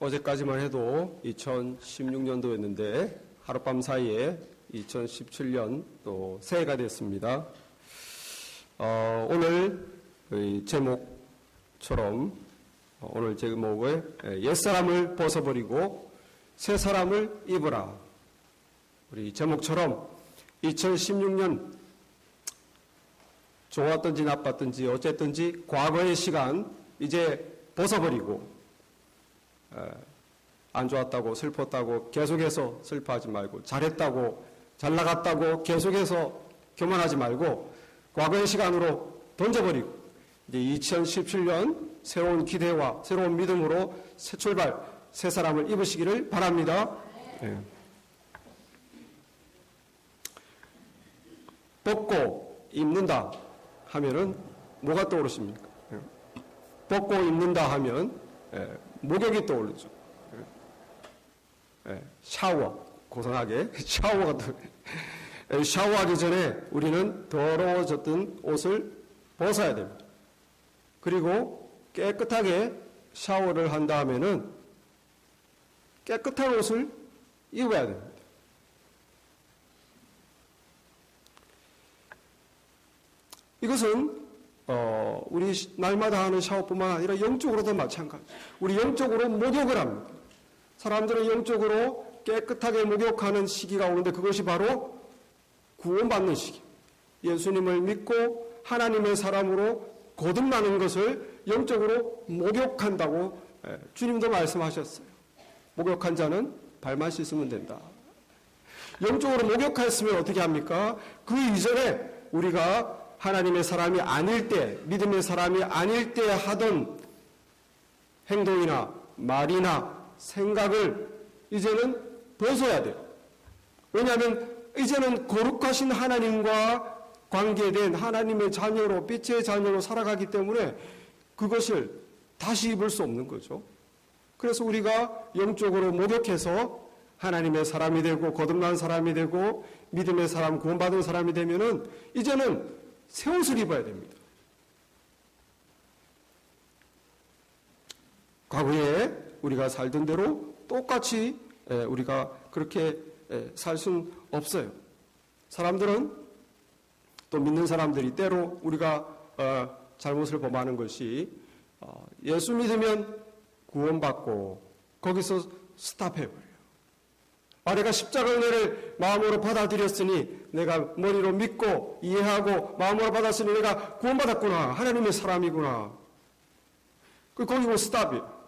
어제까지만 해도 2016년도였는데 하룻밤 사이에 2017년 또 새해가 됐습니다. 오늘 제목처럼 오늘 제목을 옛사람을 벗어버리고 새사람을 입으라. 우리 제목처럼 2016년 좋았든지 나빴든지 어쨌든지 과거의 시간 이제 벗어버리고 안 좋았다고 슬펐다고 계속해서 슬퍼하지 말고 잘했다고 잘나갔다고 계속해서 교만하지 말고 과거의 시간으로 던져버리고 이제 2017년 새로운 기대와 새로운 믿음으로 새 출발, 새 사람을 입으시기를 바랍니다. 네. 벗고 입는다 하면은 뭐가 떠오르십니까? 벗고 입는다 하면 목욕이 떠오르죠. 샤워, 고상하게 샤워가 샤워하기 전에 우리는 더러워졌던 옷을 벗어야 됩니다. 그리고 깨끗하게 샤워를 한 다음에는 깨끗한 옷을 입어야 됩니다. 이것은 우리 날마다 하는 샤워뿐만 아니라 영적으로도 마찬가지. 우리 영적으로 목욕을 합니다. 사람들은 영적으로 깨끗하게 목욕하는 시기가 오는데 그것이 바로 구원받는 시기. 예수님을 믿고 하나님의 사람으로 거듭나는 것을 영적으로 목욕한다고 주님도 말씀하셨어요. 목욕한 자는 발만 씻으면 된다. 영적으로 목욕했으면 어떻게 합니까? 그 이전에 우리가 하나님의 사람이 아닐 때, 믿음의 사람이 아닐 때 하던 행동이나 말이나 생각을 이제는 벗어야 돼요. 왜냐하면 이제는 거룩하신 하나님과 관계된 하나님의 자녀로, 빛의 자녀로 살아가기 때문에 그것을 다시 입을 수 없는 거죠. 그래서 우리가 영적으로 목욕해서 하나님의 사람이 되고 거듭난 사람이 되고 믿음의 사람, 구원받은 사람이 되면은 이제는 새 옷을 입어야 됩니다. 과거에 우리가 살던 대로 똑같이 우리가 그렇게 살 수는 없어요. 사람들은 또 믿는 사람들이 때로 우리가 잘못을 범하는 것이 예수 믿으면 구원받고 거기서 스탑해버려요. 내가 십자가 은혜를 마음으로 받아들였으니 내가 머리로 믿고 이해하고 마음으로 받았으니 내가 구원받았구나. 하나님의 사람이구나. 거기고 스탑이에요.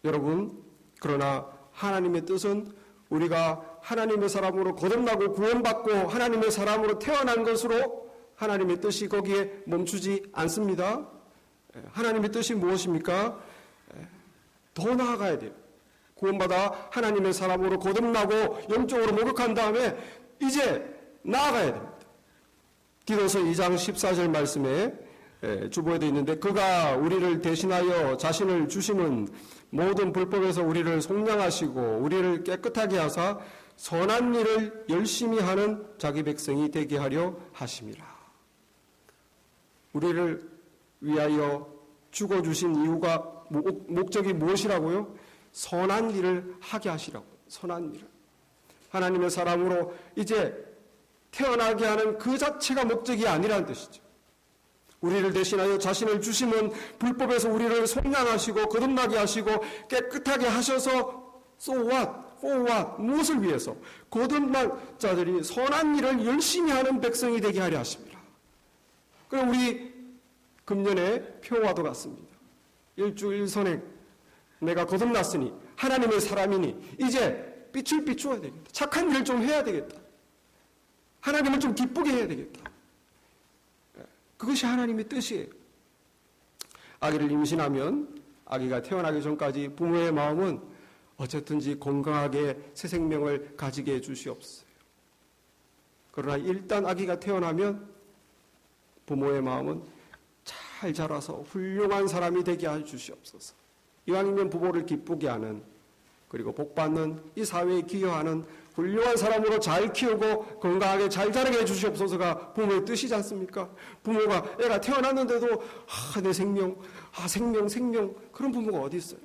여러분, 그러나 하나님의 뜻은 우리가 하나님의 사람으로 거듭나고 구원받고 하나님의 사람으로 태어난 것으로 하나님의 뜻이 거기에 멈추지 않습니다. 하나님의 뜻이 무엇입니까? 더 나아가야 돼요. 구원받아 하나님의 사람으로 거듭나고 영적으로 목욕한 다음에 이제 나아가야 됩니다. 디도서 2장 14절 말씀에 주보에 되어 있는데 그가 우리를 대신하여 자신을 주심은 모든 불법에서 우리를 속량하시고 우리를 깨끗하게 하사 선한 일을 열심히 하는 자기 백성이 되게 하려 하심이라. 우리를 위하여 죽어주신 이유가 목적이 무엇이라고요? 선한 일을 하게 하시라고. 선한 일을. 하나님의 사람으로 이제 태어나게 하는 그 자체가 목적이 아니라는 뜻이죠. 우리를 대신하여 자신을 주시면 불법에서 우리를 속량하시고 거듭나게 하시고 깨끗하게 하셔서 so what? for what? 무엇을 위해서? 거듭난 자들이 선한 일을 열심히 하는 백성이 되게 하려 하십니다. 그럼 우리 금년의 표와도 같습니다. 일주일선행 내가 거듭났으니 하나님의 사람이니 이제 빛을 비추어야 되겠다. 착한 일을 좀 해야 되겠다. 하나님을 좀 기쁘게 해야 되겠다. 그것이 하나님의 뜻이에요. 아기를 임신하면 아기가 태어나기 전까지 부모의 마음은 어쨌든지 건강하게 새 생명을 가지게 해주시옵소서. 그러나 일단 아기가 태어나면 부모의 마음은 잘 자라서 훌륭한 사람이 되게 해주시옵소서. 이왕이면 부모를 기쁘게 하는 그리고 복받는 이 사회에 기여하는 훌륭한 사람으로 잘 키우고 건강하게 잘 자라게 해주시옵소서가 부모의 뜻이지 않습니까? 부모가 애가 태어났는데도 내 생명, 생명 그런 부모가 어디 있어요?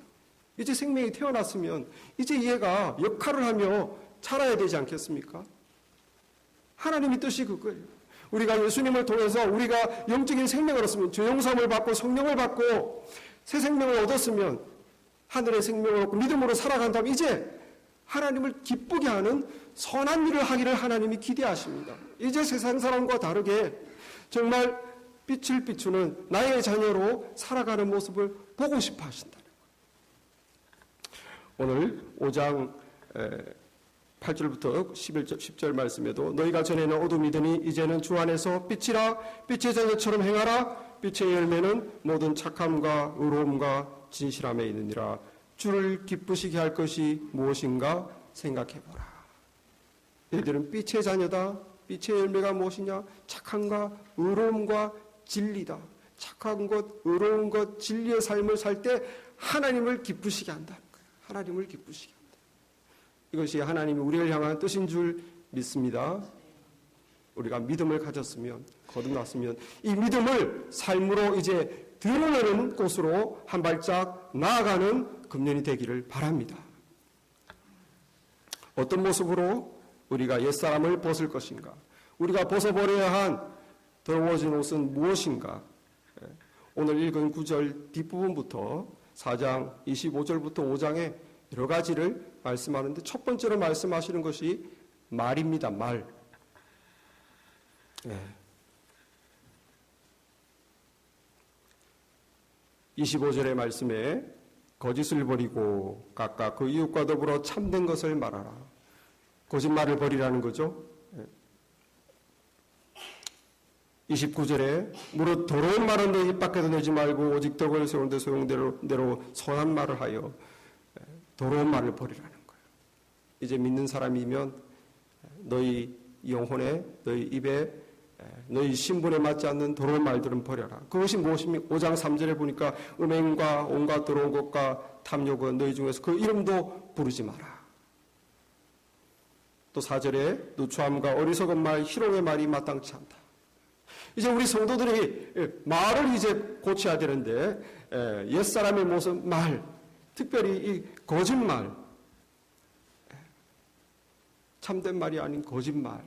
이제 생명이 태어났으면 이제 얘가 역할을 하며 자라야 되지 않겠습니까? 하나님의 뜻이 그거예요. 우리가 예수님을 통해서 우리가 영적인 생명을 얻었으면 죄용서함을 받고 성령을 받고 새 생명을 얻었으면 하늘의 생명을 얻고 믿음으로 살아간다면 이제 하나님을 기쁘게 하는 선한 일을 하기를 하나님이 기대하십니다. 이제 세상 사람과 다르게 정말 빛을 비추는 나의 자녀로 살아가는 모습을 보고 싶어 하신다는 거예요. 오늘 5장 8절부터 10절 말씀에도 너희가 전에는 어둠이더니 이제는 주 안에서 빛이라 빛의 자녀처럼 행하라 빛의 열매는 모든 착함과 의로움과 진실함에 있느니라 주를 기쁘시게 할 것이 무엇인가 생각해보라. 너희들은 빛의 자녀다. 빛의 열매가 무엇이냐? 착함과 의로움과 진리다. 착한 것, 의로운 것, 진리의 삶을 살 때 하나님을 기쁘시게 한다는 거예요. 하나님을 기쁘시게 한다. 이것이 하나님이 우리를 향한 뜻인 줄 믿습니다. 우리가 믿음을 가졌으면, 거듭났으면 이 믿음을 삶으로 이제 드러내는 곳으로 한 발짝 나아가는 금년이 되기를 바랍니다. 어떤 모습으로 우리가 옛사람을 벗을 것인가? 우리가 벗어버려야 한 더러워진 옷은 무엇인가? 오늘 읽은 9절 뒷부분부터 4장 25절부터 5장에 여러 가지를 말씀하는데 첫 번째로 말씀하시는 것이 말입니다. 말. 25절의 말씀에 거짓을 버리고 각각 그 이웃과 더불어 참된 것을 말하라. 거짓말을 버리라는 거죠. 29절에 무릇 더러운 말은 내 입 밖에도 내지 말고 오직 덕을 세우는 데 소용대로 선한 말을 하여 더러운 말을 버리라는 거예요. 이제 믿는 사람이면 너희 영혼에 너희 입에 너희 신분에 맞지 않는 더러운 말들은 버려라. 그것이 무엇입니까? 5장 3절에 보니까 음행과 온갖 더러운 것과 탐욕은 너희 중에서 그 이름도 부르지 마라. 또 4절에 누추함과 어리석은 말, 희롱의 말이 마땅치 않다. 이제 우리 성도들이 말을 이제 고쳐야 되는데 옛사람의 모습, 말, 특별히 이 거짓말, 참된 말이 아닌 거짓말.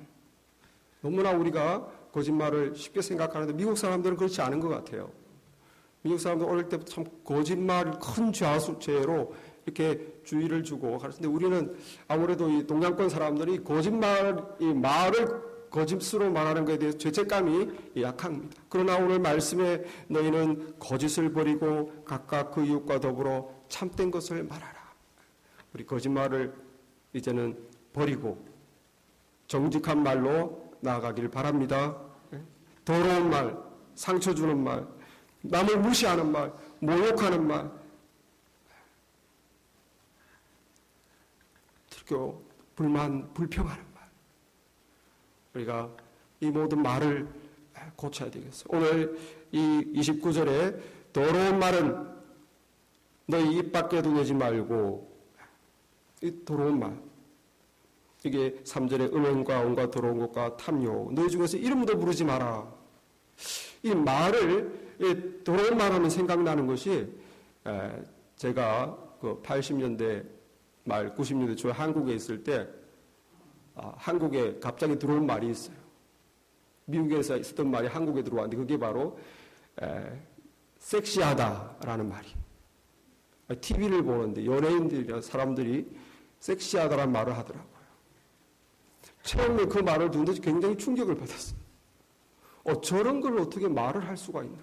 너무나 우리가 거짓말을 쉽게 생각하는데 미국 사람들은 그렇지 않은 것 같아요. 미국 사람들 어릴 때부터 참 거짓말을 큰 죄로 이렇게 주의를 주고 하는데 우리는 아무래도 이 동양권 사람들이 이 말을 거짓으로 말하는 것에 대해서 죄책감이 약합니다. 그러나 오늘 말씀에 너희는 거짓을 버리고 각각 그 이웃과 더불어 참된 것을 말하라. 우리 거짓말을 이제는 버리고 정직한 말로 나아가길 바랍니다. 더러운 말, 상처 주는 말, 남을 무시하는 말, 모욕하는 말, 특히 불평하는 말. 우리가 이 모든 말을 고쳐야 되겠어요. 오늘 이 29절에 더러운 말은 너희 입 밖에도 내지 말고 이 더러운 말. 이게 3절에 음행과 온갖 더러운 것과 탐욕 너희 중에서 이름도 부르지 마라. 이 말을 더러운 말하면 생각나는 것이 제가 그 80년대 말 90년대 초에 한국에 있을 때 한국에 갑자기 들어온 말이 있어요. 미국에서 있었던 말이 한국에 들어왔는데 그게 바로 섹시하다라는 말이. TV를 보는데 연예인들이나 사람들이 섹시하다라는 말을 하더라고요. 처음에 그 말을 듣는데 굉장히 충격을 받았어요. 저런 걸 어떻게 말을 할 수가 있나.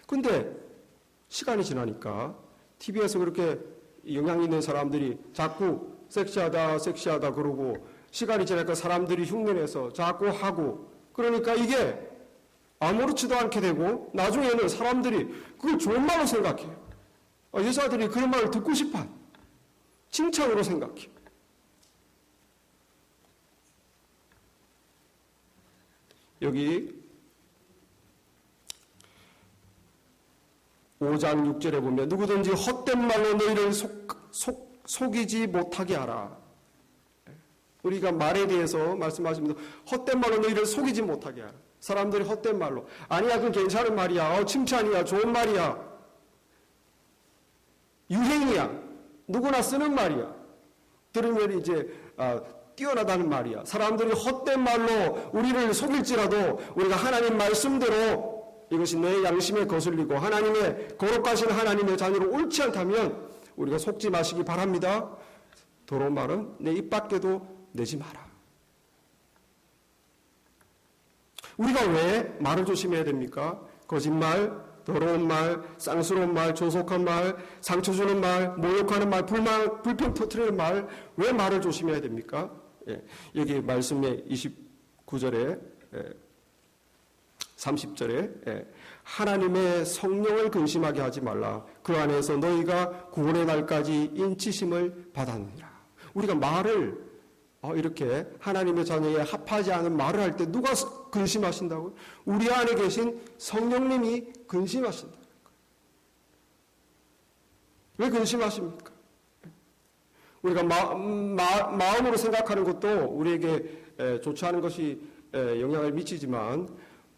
근데 시간이 지나니까 TV에서 그렇게 영향 있는 사람들이 자꾸 섹시하다 그러고 시간이 지나니까 사람들이 흉내내서 자꾸 하고 그러니까 이게 아무렇지도 않게 되고 나중에는 사람들이 그걸 좋은 말로 생각해요. 여자들이 그런 말을 듣고 싶어 칭찬으로 생각해요. 여기 5장 6절에 보면 누구든지 헛된 말로 너희를 속이지 못하게 하라. 우리가 말에 대해서 말씀하십니다. 헛된 말로 너희를 속이지 못하게 하라. 사람들이 헛된 말로 아니야 그건 괜찮은 말이야. 칭찬이야. 좋은 말이야. 유행이야. 누구나 쓰는 말이야. 들으면 이제 뛰어나다는 말이야. 사람들이 헛된 말로 우리를 속일지라도 우리가 하나님 말씀대로 이것이 내 양심에 거슬리고 하나님의 거룩하신 하나님의 자녀로 옳지 않다면 우리가 속지 마시기 바랍니다. 더러운 말은 내 입 밖에도 내지 마라. 우리가 왜 말을 조심해야 됩니까? 거짓말, 더러운 말, 쌍스러운 말, 조속한 말, 상처 주는 말, 모욕하는 말, 불평 터뜨리는 말, 왜 말을 조심해야 됩니까? 여기 말씀의 29절에 30절에 하나님의 성령을 근심하게 하지 말라. 그 안에서 너희가 구원의 날까지 인치심을 받았느니라. 우리가 말을 이렇게 하나님의 자녀에 합하지 않은 말을 할 때 누가 근심하신다고요? 우리 안에 계신 성령님이 근심하신다는 거예요. 왜 근심하십니까? 우리가 마음으로 생각하는 것도 우리에게 좋지 않은 것이 영향을 미치지만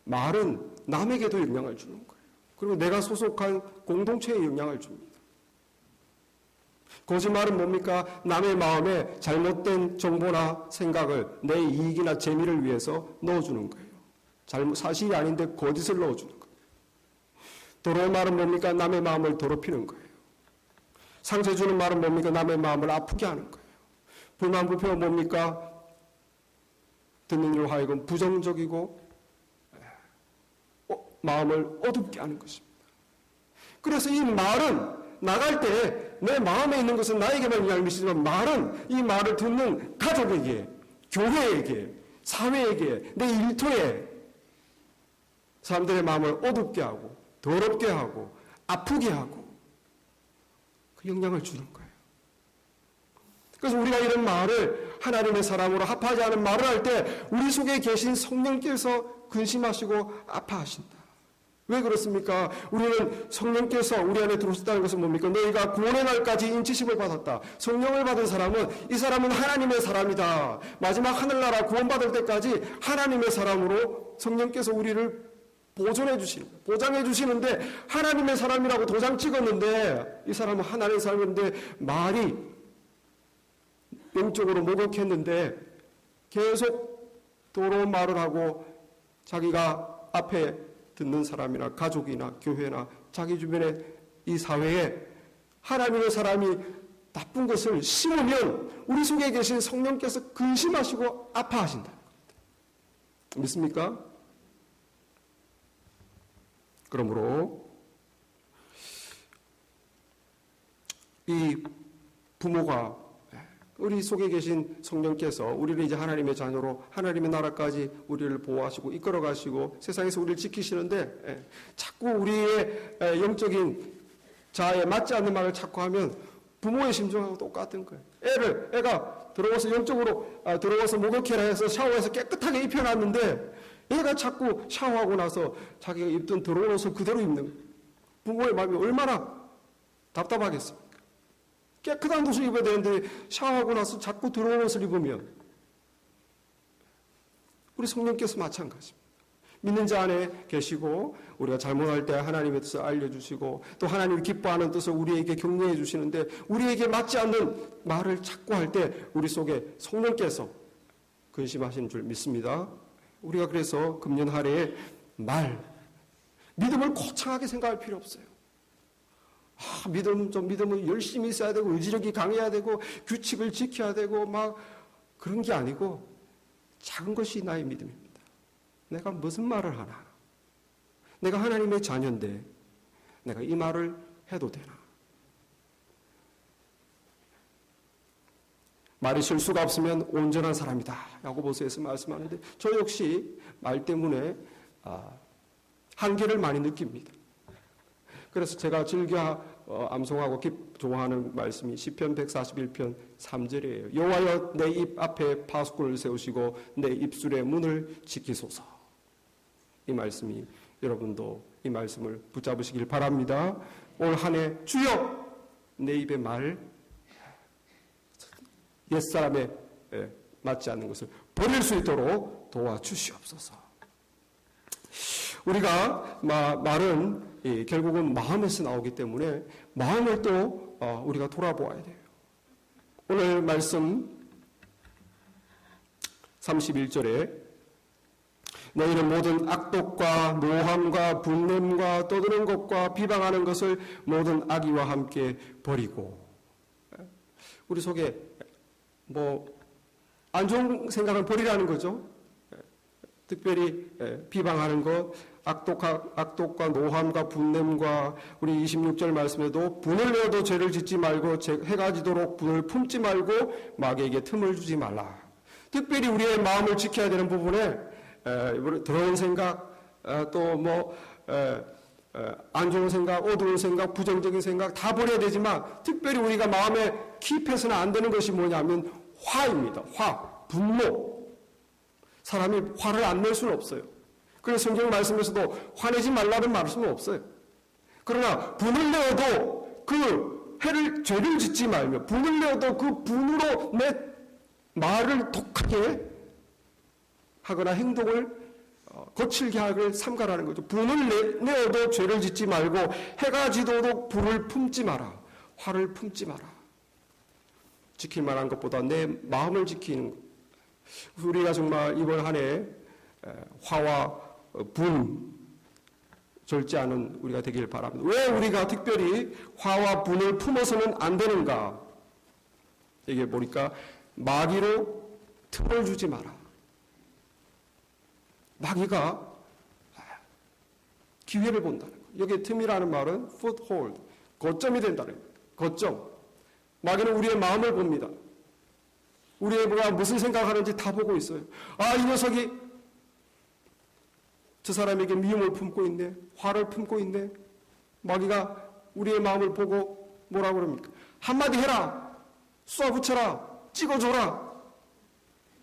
말은 남에게도 영향을 주는 거예요. 그리고 내가 소속한 공동체에 영향을 줍니다. 거짓말은 뭡니까? 남의 마음에 잘못된 정보나 생각을 내 이익이나 재미를 위해서 넣어주는 거예요. 사실이 아닌데 거짓을 넣어주는 거예요. 더러운 말은 뭡니까? 남의 마음을 더럽히는 거예요. 상처 주는 말은 뭡니까? 남의 마음을 아프게 하는 거예요. 불만 불평은 뭡니까? 듣는 이로 하여금 부정적이고 마음을 어둡게 하는 것입니다. 그래서 이 말은 나갈 때 내 마음에 있는 것은 나에게만 영향을 미치지만 말은 이 말을 듣는 가족에게, 교회에게, 사회에게, 내 일터에 사람들의 마음을 어둡게 하고 더럽게 하고 아프게 하고 그 영향을 주는 거예요. 그래서 우리가 이런 말을 하나님의 사람으로 합하지 않은 말을 할 때 우리 속에 계신 성령께서 근심하시고 아파하신다. 왜 그렇습니까? 우리는 성령께서 우리 안에 들어오셨다는 것은 뭡니까? 너희가 구원의 날까지 인치심을 받았다. 성령을 받은 사람은 이 사람은 하나님의 사람이다. 마지막 하늘나라 구원받을 때까지 하나님의 사람으로 성령께서 우리를 보존해 주시는 거예요. 보장해 주시는데 하나님의 사람이라고 도장 찍었는데 이 사람은 하나님의 사람인데 말이 영적으로 모독했는데 계속 더러운 말을 하고 자기가 앞에 듣는 사람이나 가족이나 교회나 자기 주변의 이 사회에 하나님의 사람이 나쁜 것을 심으면 우리 속에 계신 성령께서 근심하시고 아파하신다는 겁니다. 믿습니까? 그러므로 이 부모가 우리 속에 계신 성령께서 우리를 이제 하나님의 자녀로 하나님의 나라까지 우리를 보호하시고 이끌어가시고 세상에서 우리를 지키시는데 자꾸 우리의 영적인 자아에 맞지 않는 말을 자꾸 하면 부모의 심정하고 똑같은 거예요. 애가 들어와서 영적으로 들어와서 목욕해라 해서 샤워해서 깨끗하게 입혀놨는데 애가 자꾸 샤워하고 나서 자기가 입던 더러운 옷을 그대로 입는 거예요. 부모의 마음이 얼마나 답답하겠습니까? 깨끗한 옷을 입어야 되는데 샤워하고 나서 자꾸 더러운 옷을 입으면 우리 성령께서 마찬가지입니다. 믿는 자 안에 계시고 우리가 잘못할 때 하나님의 뜻을 알려주시고 또 하나님이 기뻐하는 뜻을 우리에게 격려해 주시는데 우리에게 맞지 않는 말을 자꾸 할 때 우리 속에 성령께서 근심하시는 줄 믿습니다. 우리가 그래서 금년 한 해에 믿음을 거창하게 생각할 필요 없어요. 믿음은 열심히 있어야 되고 의지력이 강해야 되고 규칙을 지켜야 되고 막 그런 게 아니고 작은 것이 나의 믿음입니다. 내가 무슨 말을 하나? 내가 하나님의 자녀인데 내가 이 말을 해도 되나? 말이 실수가 없으면 온전한 사람이다. 야고보서에서 말씀하는데 저 역시 말 때문에 한계를 많이 느낍니다. 그래서 제가 즐겨 암송하고 좋아하는 말씀이 시편 141편 3절이에요. 여호와여 내 입 앞에 파수꾼을 세우시고 내 입술의 문을 지키소서. 이 말씀이 여러분도 이 말씀을 붙잡으시길 바랍니다. 올 한 해 주여 내 입의 말 옛사람에 맞지 않는 것을 버릴 수 있도록 도와주시옵소서. 우리가 말은 결국은 마음에서 나오기 때문에 마음을 또 우리가 돌아보아야 돼요. 오늘 말씀 31절에 너희는 모든 악독과 노함과 분냄과 떠드는 것과 비방하는 것을 모든 악의와 함께 버리고, 우리 속에 안 좋은 생각을 버리라는 거죠. 특별히 비방하는 것, 악독과 노함과 분냄과 우리 26절 말씀에도 분을 내어도 죄를 짓지 말고 해가 지도록 분을 품지 말고 마귀에게 틈을 주지 말라. 특별히 우리의 마음을 지켜야 되는 부분에 더러운 생각, 또 안 좋은 생각, 어두운 생각, 부정적인 생각 다 버려야 되지만 특별히 우리가 마음에 킵해서는 안 되는 것이 뭐냐면 화입니다. 화, 분노. 사람이 화를 안 낼 수는 없어요. 그래서 성경 말씀에서도 화내지 말라는 말씀은 없어요. 그러나 분을 내어도 그 죄를 짓지 말며 분을 내어도 그 분으로 내 말을 독하게 하거나 행동을 거칠게 하길 삼가라는 거죠. 분을 내어도 죄를 짓지 말고 해가 지도록 불을 품지 마라. 화를 품지 마라. 지킬 만한 것보다 내 마음을 지키는 것. 우리가 정말 이번 한 해 화와 분 절제하는 우리가 되길 바랍니다. 왜 우리가 특별히 화와 분을 품어서는 안 되는가? 이게 보니까 마귀로 틈을 주지 마라. 마귀가 기회를 본다는 거예요. 여기 틈이라는 말은 foothold, 거점이 된다는 거예요. 거점. 마귀는 우리의 마음을 봅니다. 우리가 무슨 생각하는지 다 보고 있어요. 이 녀석이 저 사람에게 미움을 품고 있네. 화를 품고 있네. 마귀가 우리의 마음을 보고 뭐라고 그럽니까? 한마디 해라. 쏘아붙여라. 찍어줘라.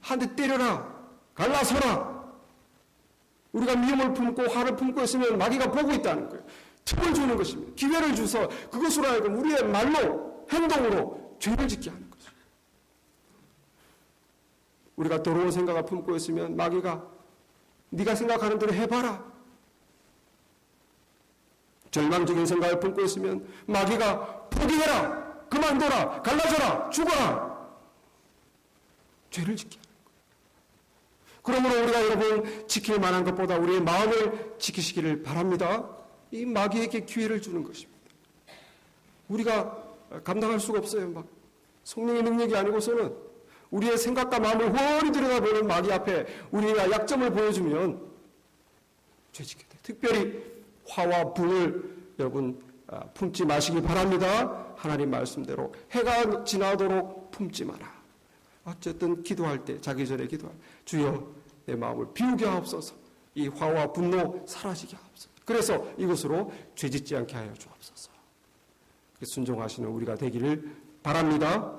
한 대 때려라. 갈라서라. 우리가 미움을 품고 화를 품고 있으면 마귀가 보고 있다는 거예요. 틈을 주는 것입니다. 기회를 주서 그것으로 하여금 우리의 말로, 행동으로 죄를 짓게 하는 거죠. 우리가 더러운 생각을 품고 있으면 마귀가 네가 생각하는 대로 해봐라. 절망적인 생각을 품고 있으면 마귀가 포기해라. 그만둬라. 갈라져라. 죽어라. 죄를 짓게 하는 거예요. 그러므로 우리가 여러분 지킬 만한 것보다 우리의 마음을 지키시기를 바랍니다. 이 마귀에게 기회를 주는 것입니다. 우리가 감당할 수가 없어요. 성령의 능력이 아니고서는 우리의 생각과 마음을 훤히 들여다보는 마귀 앞에 우리가 약점을 보여주면 죄짓게 돼요. 특별히 화와 분을 여러분 품지 마시기 바랍니다. 하나님 말씀대로 해가 지나도록 품지 마라. 어쨌든 기도할 때 자기 전에 기도할 때 주여 내 마음을 비우게 하옵소서. 이 화와 분노 사라지게 하옵소서. 그래서 이것으로 죄짓지 않게 하여 주옵소서. 순종하시는 우리가 되기를 바랍니다.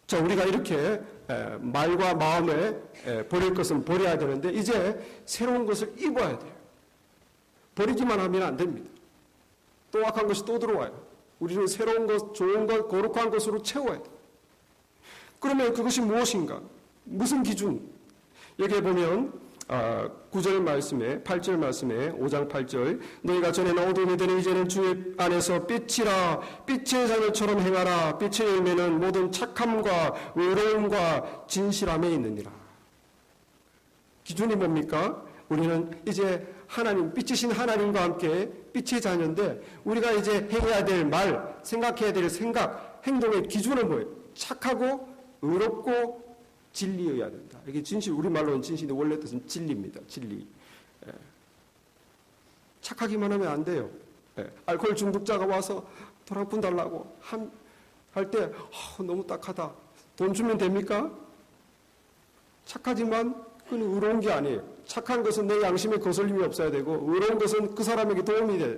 자, 우리가 이렇게 말과 마음에 버릴 것은 버려야 되는데 이제 새로운 것을 입어야 돼요. 버리기만 하면 안 됩니다. 또 악한 것이 또 들어와요. 우리는 새로운 것, 좋은 것, 거룩한 것으로 채워야 돼요. 그러면 그것이 무엇인가? 무슨 기준? 여기에 보면 9절 말씀에 8절 말씀에 5장 8절 너희가 전에는 어둠이 되니 이제는 주 안에서 빛이라 빛의 자녀처럼 행하라 빛의 열매는 모든 착함과 의로움과 진실함에 있느니라. 기준이 뭡니까? 우리는 이제 하나님 빛이신 하나님과 함께 빛의 자녀인데 우리가 이제 해야 될 말, 생각해야 될 생각, 행동의 기준은 뭐예요? 착하고 의롭고 진리여야 된다. 이게 진실, 우리말로는 진실인데 원래 뜻은 진리입니다. 진리. 착하기만 하면 안 돼요. 알코올 중독자가 와서 돈 한 푼 달라고 할 때 너무 딱하다. 돈 주면 됩니까? 착하지만 그건 의로운 게 아니에요. 착한 것은 내 양심에 거슬림이 없어야 되고 의로운 것은 그 사람에게 도움이 돼요.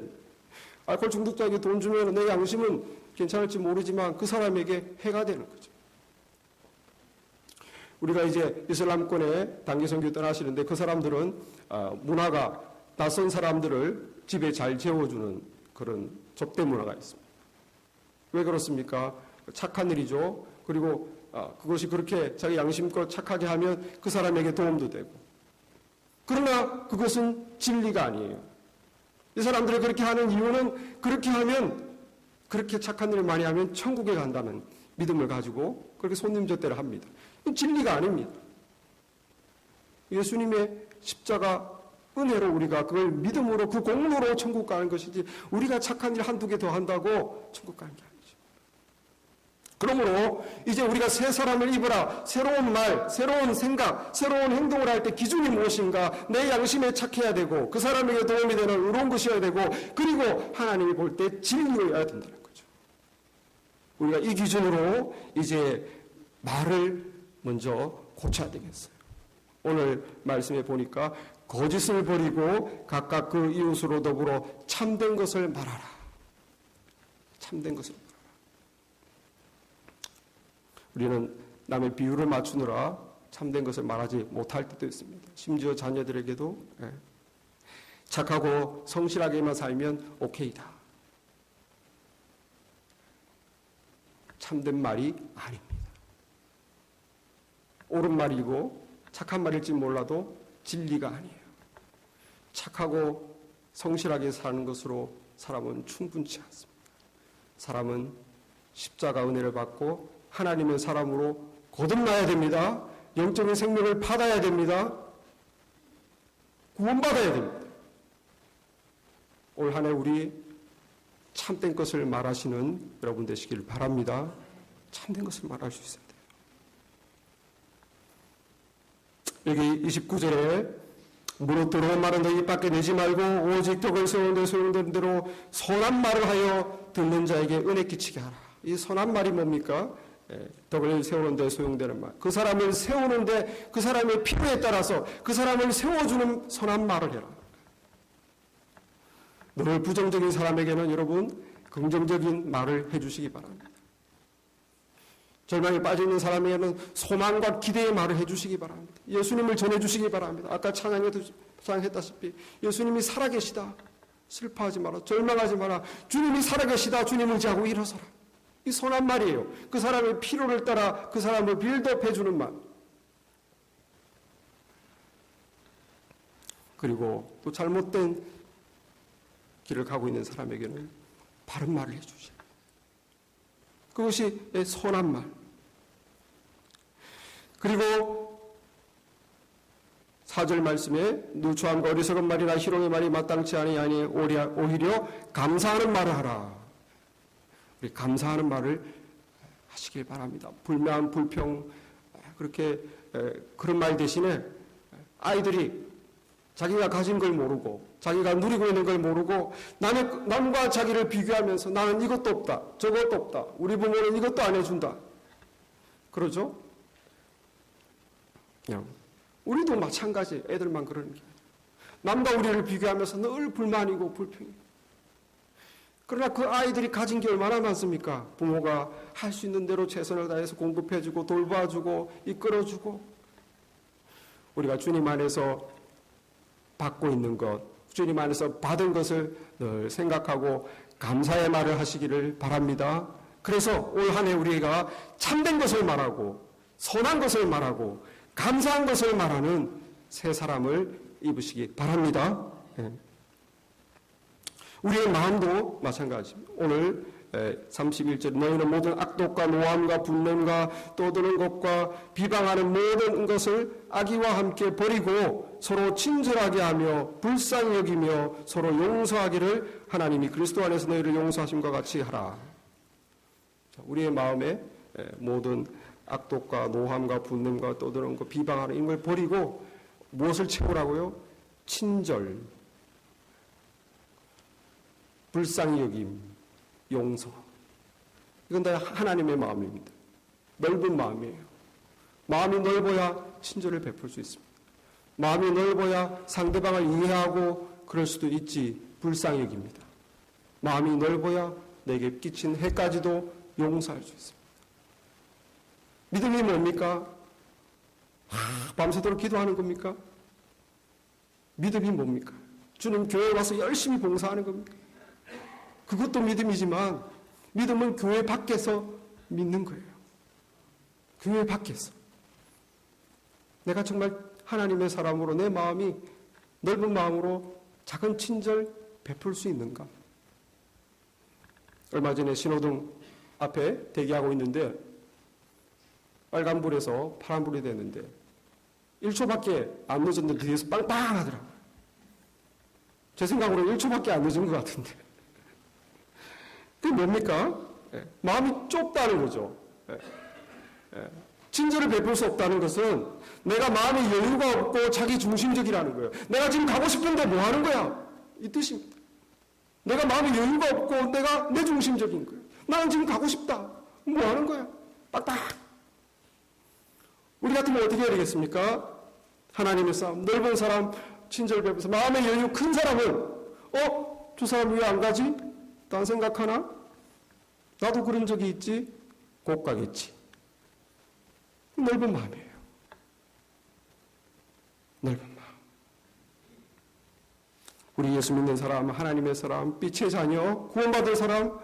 알코올 중독자에게 돈 주면 내 양심은 괜찮을지 모르지만 그 사람에게 해가 되는 거죠. 우리가 이제 이슬람권에 단기 선교 떠나시는데 그 사람들은 문화가 낯선 사람들을 집에 잘 재워주는 그런 접대 문화가 있습니다. 왜 그렇습니까? 착한 일이죠. 그리고 그것이 그렇게 자기 양심껏 착하게 하면 그 사람에게 도움도 되고. 그러나 그것은 진리가 아니에요. 이 사람들이 그렇게 하는 이유는 그렇게 하면, 그렇게 착한 일을 많이 하면 천국에 간다는 믿음을 가지고 그렇게 손님 젖대를 합니다. 이건 진리가 아닙니다. 예수님의 십자가 은혜로 우리가 그걸 믿음으로 그 공로로 천국 가는 것이지 우리가 착한 일 한두 개 더 한다고 천국 가는 게 아니죠. 그러므로 이제 우리가 새 사람을 입으라, 새로운 말, 새로운 생각, 새로운 행동을 할 때 기준이 무엇인가, 내 양심에 착해야 되고 그 사람에게 도움이 되는 의로운 것이어야 되고 그리고 하나님이 볼 때 진리여야 된다는 거죠. 우리가 이 기준으로 이제 말을 먼저 고쳐야 되겠어요. 오늘 말씀에 보니까 거짓을 버리고 각각 그 이웃으로 더불어 참된 것을 말하라. 참된 것을 말하라. 우리는 남의 비유를 맞추느라 참된 것을 말하지 못할 때도 있습니다. 심지어 자녀들에게도 착하고 성실하게만 살면 오케이다. 참된 말이 아닙니다. 옳은 말이고 착한 말일지 몰라도 진리가 아니에요. 착하고 성실하게 사는 것으로 사람은 충분치 않습니다. 사람은 십자가 은혜를 받고 하나님의 사람으로 거듭나야 됩니다. 영적인 생명을 받아야 됩니다. 구원받아야 됩니다. 올 한 해 우리 참된 것을 말하시는 여러분 되시길 바랍니다. 참된 것을 말할 수 있어야 돼요. 여기 29절에 무릇 더러운 말은 너희 입 밖에 내지 말고 오직 덕을 세우는 데 소용되는 대로 선한 말을 하여 듣는 자에게 은혜 끼치게 하라. 이 선한 말이 뭡니까? 덕을 세우는 데 소용되는 말. 그 사람을 세우는데 그 사람의 필요에 따라서 그 사람을 세워주는 선한 말을 해라. 늘 부정적인 사람에게는 여러분 긍정적인 말을 해주시기 바랍니다. 절망에 빠져 있는 사람에게는 소망과 기대의 말을 해주시기 바랍니다. 예수님을 전해주시기 바랍니다. 아까 찬양했다시피 예수님이 살아계시다. 슬퍼하지 마라. 절망하지 마라. 주님이 살아계시다. 주님을 의지하고 일어서라. 이 선한 말이에요. 그 사람의 필요를 따라 그 사람을 빌드업해주는 말. 그리고 또 잘못된 길을 가고 있는 사람에게는 바른 말을 해주셔야 돼요. 그것이 선한 말. 그리고 4절 말씀에 누추함과 어리석은 말이나 희롱의 말이 마땅치 아니하니 오히려 감사하는 말을 하라. 우리 감사하는 말을 하시길 바랍니다. 불만, 불평, 그렇게 그런 말 대신에 아이들이 자기가 가진 걸 모르고 자기가 누리고 있는 걸 모르고 남과 자기를 비교하면서 나는 이것도 없다, 저것도 없다, 우리 부모는 이것도 안 해준다. 그러죠? 그냥 우리도 마찬가지. 애들만 그러는 게 남과 우리를 비교하면서 늘 불만이고 불평이고. 그러나 그 아이들이 가진 게 얼마나 많습니까? 부모가 할 수 있는 대로 최선을 다해서 공급해주고 돌봐주고 이끌어주고 우리가 주님 안에서 받고 있는 것, 주님 안에서 받은 것을 늘 생각하고 감사의 말을 하시기를 바랍니다. 그래서 올 한 해 우리가 참된 것을 말하고 선한 것을 말하고 감사한 것을 말하는 새 사람을 입으시기 바랍니다. 우리의 마음도 마찬가지입니다. 오늘 31절 너희는 모든 악독과 노함과 분냄과 떠드는 것과 비방하는 모든 것을 악의와 함께 버리고 서로 친절하게 하며 불쌍히 여기며 서로 용서하기를 하나님이 그리스도 안에서 너희를 용서하심과 같이 하라. 우리의 마음에 모든 악독과 노함과 분냄과 떠드는 것, 비방하는 이런 걸 버리고 무엇을 채우라고요? 친절, 불쌍히 여김, 용서. 이건 다 하나님의 마음입니다. 넓은 마음이에요. 마음이 넓어야 친절을 베풀 수 있습니다. 마음이 넓어야 상대방을 이해하고 그럴 수도 있지 불쌍히 여깁니다. 마음이 넓어야 내게 끼친 해까지도 용서할 수 있습니다. 믿음이 뭡니까? 밤새도록 기도하는 겁니까? 믿음이 뭡니까? 주님 교회에 와서 열심히 봉사하는 겁니다. 그것도 믿음이지만 믿음은 교회 밖에서 믿는 거예요. 교회 밖에서. 내가 정말 하나님의 사람으로 내 마음이 넓은 마음으로 작은 친절 베풀 수 있는가? 얼마 전에 신호등 앞에 대기하고 있는데 빨간불에서 파란불이 됐는데 1초밖에 안 늦었는데 뒤에서 빵빵 하더라고요. 제 생각으로 1초밖에 안 늦은 것 같은데. 그게 뭡니까? 마음이 좁다는 거죠. 친절을 베풀 수 없다는 것은 내가 마음에 여유가 없고 자기 중심적이라는 거예요. 내가 지금 가고 싶은데 뭐 하는 거야? 이 뜻입니다. 내가 마음에 여유가 없고 내가 내 중심적인 거예요. 나는 지금 가고 싶다. 뭐 하는 거야? 빡빡. 우리 같으면 어떻게 해야 되겠습니까? 하나님의 싸움, 넓은 사람, 친절 베풀어서 마음의 여유 큰 사람은 저 사람 왜 안 가지? 딴 생각하나? 나도 그런 적이 있지? 곧 가겠지. 넓은 마음이에요. 넓은 마음. 우리 예수 믿는 사람, 하나님의 사람, 빛의 자녀, 구원받은 사람,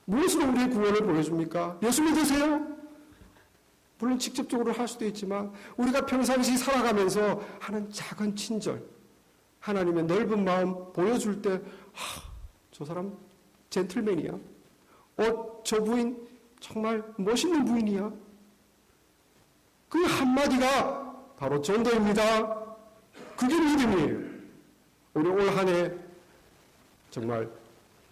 무엇으로 우리의 구원을 보여줍니까? 예수 믿으세요? 물론 직접적으로 할 수도 있지만 우리가 평상시 살아가면서 하는 작은 친절, 하나님의 넓은 마음 보여줄 때 저 사람 젠틀맨이야. 저 부인 정말 멋있는 부인이야. 그 한마디가 바로 전도입니다. 그게 믿음이에요. 우리 올 한 해 정말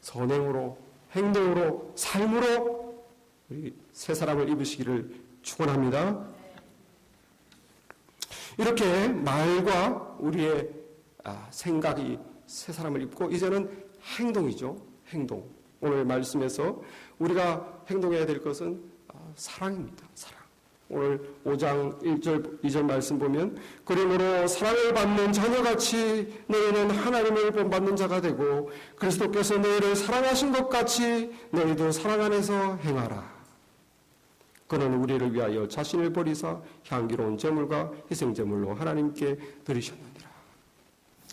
선행으로, 행동으로, 삶으로 우리 새 사람을 입으시기를 축원합니다. 이렇게 말과 우리의 생각이 새 사람을 입고 이제는 행동이죠. 행동. 오늘 말씀에서 우리가 행동해야 될 것은 사랑입니다. 사랑. 오늘 5장 1절 2절 말씀 보면 그러므로 사랑을 받는 자녀같이 너희는 하나님을 본받는 자가 되고 그리스도께서 너희를 사랑하신 것 같이 너희도 사랑 안에서 행하라. 그는 우리를 위하여 자신을 버리사 향기로운 제물과 희생제물로 하나님께 드리셨느니라.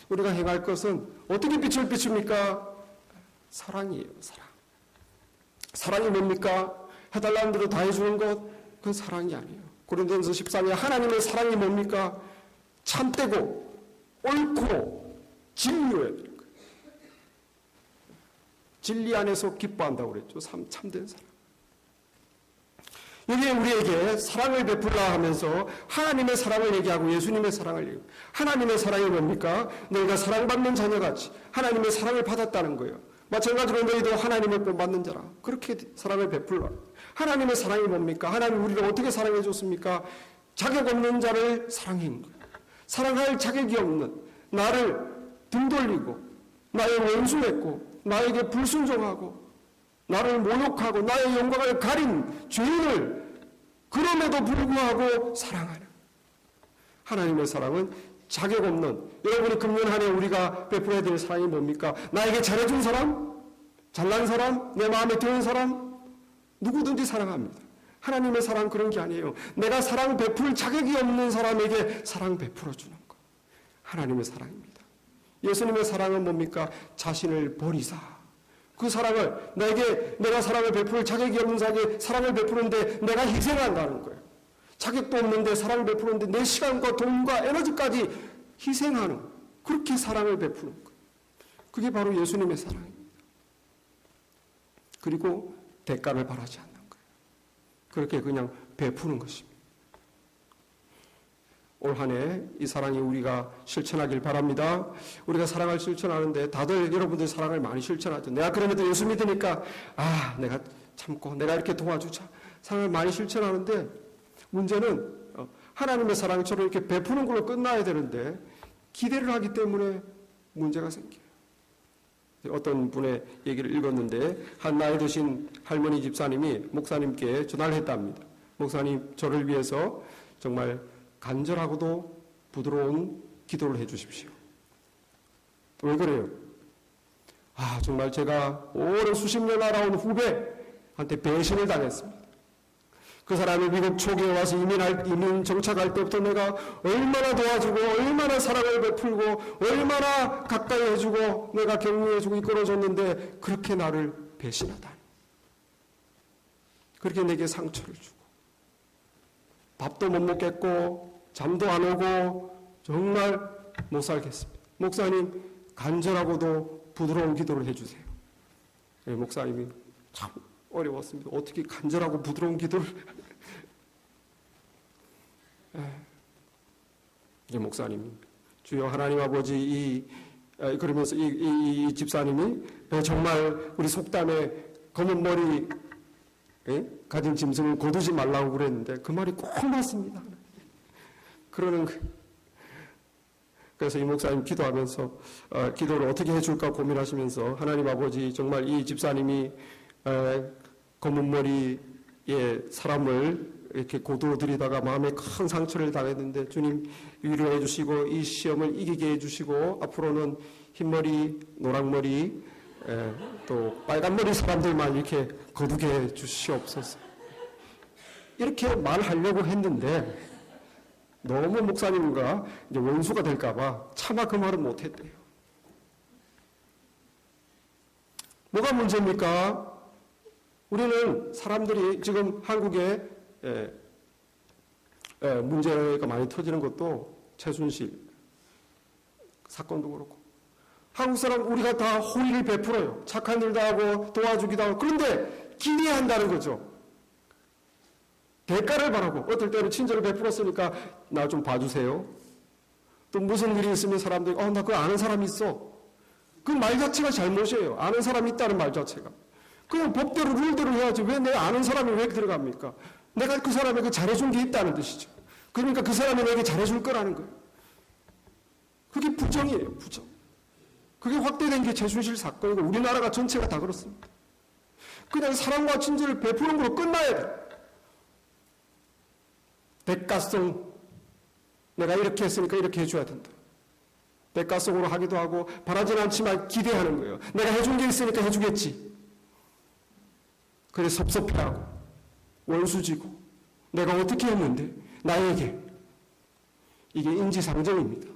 우리가 행할 것은 어떻게 빛을 비춥니까? 사랑이에요. 사랑. 사랑이 뭡니까? 해달라는 대로 다 해주는 것, 그건 사랑이 아니에요. 고린도전서 13에 하나님의 사랑이 뭡니까? 참되고 옳고 진리여야 되는 거예요. 진리 안에서 기뻐한다고 그랬죠. 참된 사랑. 여기에 우리에게 사랑을 베풀라 하면서 하나님의 사랑을 얘기하고 예수님의 사랑을 얘기하고 하나님의 사랑이 뭡니까? 너희가 사랑받는 자녀같이 하나님의 사랑을 받았다는 거예요. 마찬가지로 너희도 하나님을 본받는 자라. 그렇게 사랑을 베풀라. 하나님의 사랑이 뭡니까? 하나님 우리를 어떻게 사랑해 줬습니까? 자격 없는 자를 사랑한 거예요. 사랑할 자격이 없는 나를 등 돌리고 나의 원수 맺고 나에게 불순종하고 나를 모욕하고 나의 영광을 가린 죄인을 그럼에도 불구하고 사랑하는 하나님의 사랑은 자격 없는 여러분이 금년 한 해 우리가 베풀어야 될 사랑이 뭡니까? 나에게 잘해준 사람? 잘난 사람? 내 마음에 드는 사람? 누구든지 사랑합니다. 하나님의 사랑 그런 게 아니에요. 내가 사랑 베풀 자격이 없는 사람에게 사랑 베풀어주는 것. 하나님의 사랑입니다. 예수님의 사랑은 뭡니까? 자신을 버리사 그 사랑을 내가 사랑을 베풀 자격이 없는 자에게 사랑을 베푸는데 내가 희생한다는 거예요. 자격도 없는데 사랑을 베푸는데 내 시간과 돈과 에너지까지 희생하는 그렇게 사랑을 베푸는 거예요. 그게 바로 예수님의 사랑입니다. 그리고 대가를 바라지 않는 거예요. 그렇게 그냥 베푸는 것입니다. 올 한 해 이 사랑이 우리가 실천하길 바랍니다. 우리가 사랑을 실천하는데 다들 여러분들 사랑을 많이 실천하죠. 내가 그럼에도 예수 믿으니까 내가 참고 내가 이렇게 도와주자. 사랑을 많이 실천하는데 문제는 하나님의 사랑처럼 이렇게 베푸는 걸로 끝나야 되는데 기대를 하기 때문에 문제가 생겨요. 어떤 분의 얘기를 읽었는데 한 나이 드신 할머니 집사님이 목사님께 전화를 했답니다. 목사님 저를 위해서 정말 간절하고도 부드러운 기도를 해 주십시오. 왜 그래요? 정말 제가 오랜 수십 년 알아온 후배한테 배신을 당했습니다. 그 사람이 미국 초기에 와서 이민 정착할 때부터 내가 얼마나 도와주고 얼마나 사랑을 베풀고 얼마나 가까이 해주고 내가 격려해주고 이끌어줬는데 그렇게 나를 배신하다니. 그렇게 내게 상처를 주고 밥도 못 먹겠고 잠도 안 오고 정말 못 살겠습니다. 목사님 간절하고도 부드러운 기도를 해주세요. 목사님이 참 어려웠습니다. 어떻게 간절하고 부드러운 기도를 이제 목사님이 주여 하나님 아버지 그러면서 이 집사님이 정말 우리 속담에 검은 머리 가진 짐승을 거두지 말라고 그랬는데 그 말이 꼭 맞습니다. 그러는 그래서 이 목사님 기도하면서 기도를 어떻게 해줄까 고민하시면서 하나님 아버지 정말 이 집사님이 검은 머리의 사람을 이렇게 고도들이다가 마음에 큰 상처를 당했는데 주님 위로해 주시고 이 시험을 이기게 해 주시고 앞으로는 흰머리, 노랑머리, 또 빨간머리 사람들만 이렇게 거두게 해 주시옵소서. 이렇게 말하려고 했는데 너무 목사님과 이제 원수가 될까봐 차마 그 말은 못했대요. 뭐가 문제입니까? 우리는 사람들이 지금 한국에 문제가 많이 터지는 것도 최순실 사건도 그렇고 한국 사람 우리가 다 호의를 베풀어요. 착한 일도 하고 도와주기도 하고 그런데 기대한다는 거죠. 대가를 바라고 어떨 때는 친절을 베풀었으니까 나 좀 봐주세요. 또 무슨 일이 있으면 사람들이 나 그거 아는 사람이 있어. 그 말 자체가 잘못이에요. 아는 사람이 있다는 말 자체가. 그냥 법대로 룰대로 해야지 왜 내 아는 사람이 왜 들어갑니까? 내가 그 사람에게 잘해준 게 있다는 뜻이죠. 그러니까 그 사람이 내게 잘해줄 거라는 거예요. 그게 부정이에요. 부정. 그게 확대된 게 최순실 사건이고 우리나라가 전체가 다 그렇습니다. 그냥 사랑과 친절을 베푸는 걸로 끝나야 돼요. 대가성, 내가 이렇게 했으니까 이렇게 해줘야 된다. 대가성으로 하기도 하고 바라진 않지만 기대하는 거예요. 내가 해준 게 있으니까 해주겠지. 그래 섭섭해하고 원수지고 내가 어떻게 했는데 나에게 이게 인지상정입니다.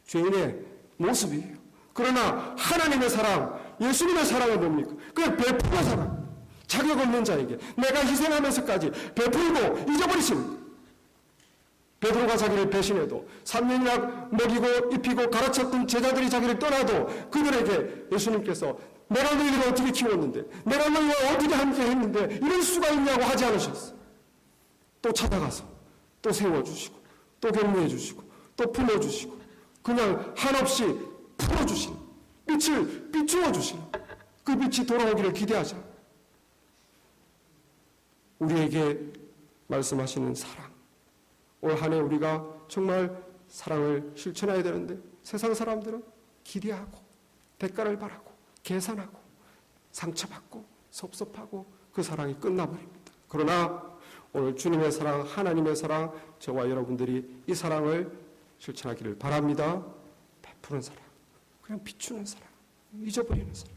죄인의 모습이에요. 그러나 하나님의 사랑, 예수님의 사랑은 뭡니까? 그냥 베푸는 사랑. 자격 없는 자에게 내가 희생하면서까지 베풀고 잊어버리십니다. 베드로가 자기를 배신해도 3년이나 먹이고 입히고 가르쳤던 제자들이 자기를 떠나도 그들에게 예수님께서 내가 너희를 어떻게 키웠는데 내가 너희와 어떻게 함께 했는데 이럴 수가 있냐고 하지 않으셨어요. 또 찾아가서 또 세워주시고 또 격려해 주시고 또 품어주시고 그냥 한없이 풀어주시는 빛을 비추어 주시는 그 빛이 돌아오기를 기대하자. 우리에게 말씀하시는 사랑. 올 한 해 우리가 정말 사랑을 실천해야 되는데 세상 사람들은 기대하고 대가를 바라고 계산하고 상처받고 섭섭하고 그 사랑이 끝나버립니다. 그러나 오늘 주님의 사랑, 하나님의 사랑, 저와 여러분들이 이 사랑을 실천하기를 바랍니다. 베푸는 사랑, 그냥 비추는 사랑, 잊어버리는 사랑.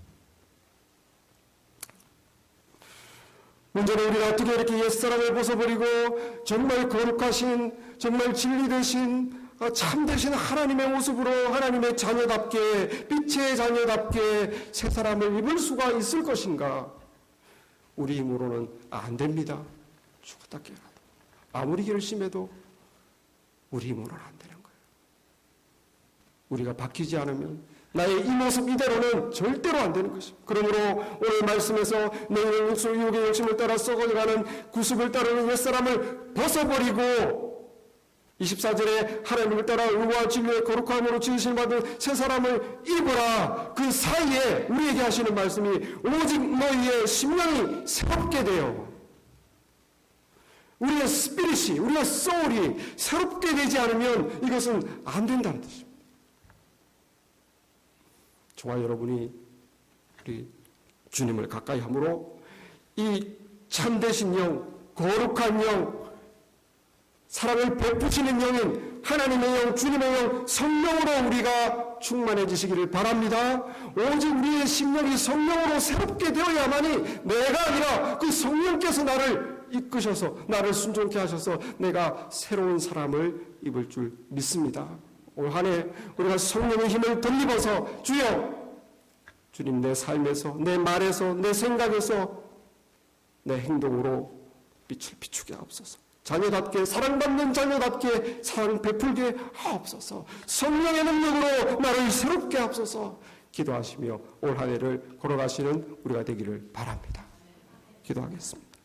문제는 우리가 어떻게 이렇게 옛사람을 벗어버리고 정말 거룩하신, 정말 진리되신, 참되신 하나님의 모습으로 하나님의 자녀답게, 빛의 자녀답게 새 사람을 입을 수가 있을 것인가? 우리 힘으로는 안 됩니다. 죽었다 깨어나도. 아무리 결심해도 우리 힘으로는 안 되는 거예요. 우리가 바뀌지 않으면 나의 이 모습 이대로는 절대로 안 되는 것입니다. 그러므로 오늘 말씀에서 내 육의 욕심을 따라 썩어가는 구습을 따르는 옛사람을 벗어버리고 24절에 하나님을 따라 의와 진리의 거룩함으로 지으심 받은 새 사람을 입어라. 그 사이에 우리에게 하시는 말씀이 오직 너희의 심령이 새롭게 되어 우리의 스피릿이, 우리의 소울이 새롭게 되지 않으면 이것은 안 된다는 뜻입니다. 저와 여러분이 우리 주님을 가까이 함으로 이 참되신 영, 거룩한 영, 사랑을 베푸시는 영인 하나님의 영, 주님의 영, 성령으로 우리가 충만해지시기를 바랍니다. 오직 우리의 심령이 성령으로 새롭게 되어야만이 내가 아니라 그 성령께서 나를 이끄셔서 나를 순종케 하셔서 내가 새로운 사람을 입을 줄 믿습니다. 올 한 해 우리가 성령의 힘을 덧입어서 주여, 주님 내 삶에서, 내 말에서, 내 생각에서, 내 행동으로 빛을 비추게 하옵소서. 자녀답게, 사랑받는 자녀답게 사랑 베풀게 하옵소서. 성령의 능력으로 나를 새롭게 하옵소서. 기도하시며 올 한 해를 걸어가시는 우리가 되기를 바랍니다. 기도하겠습니다.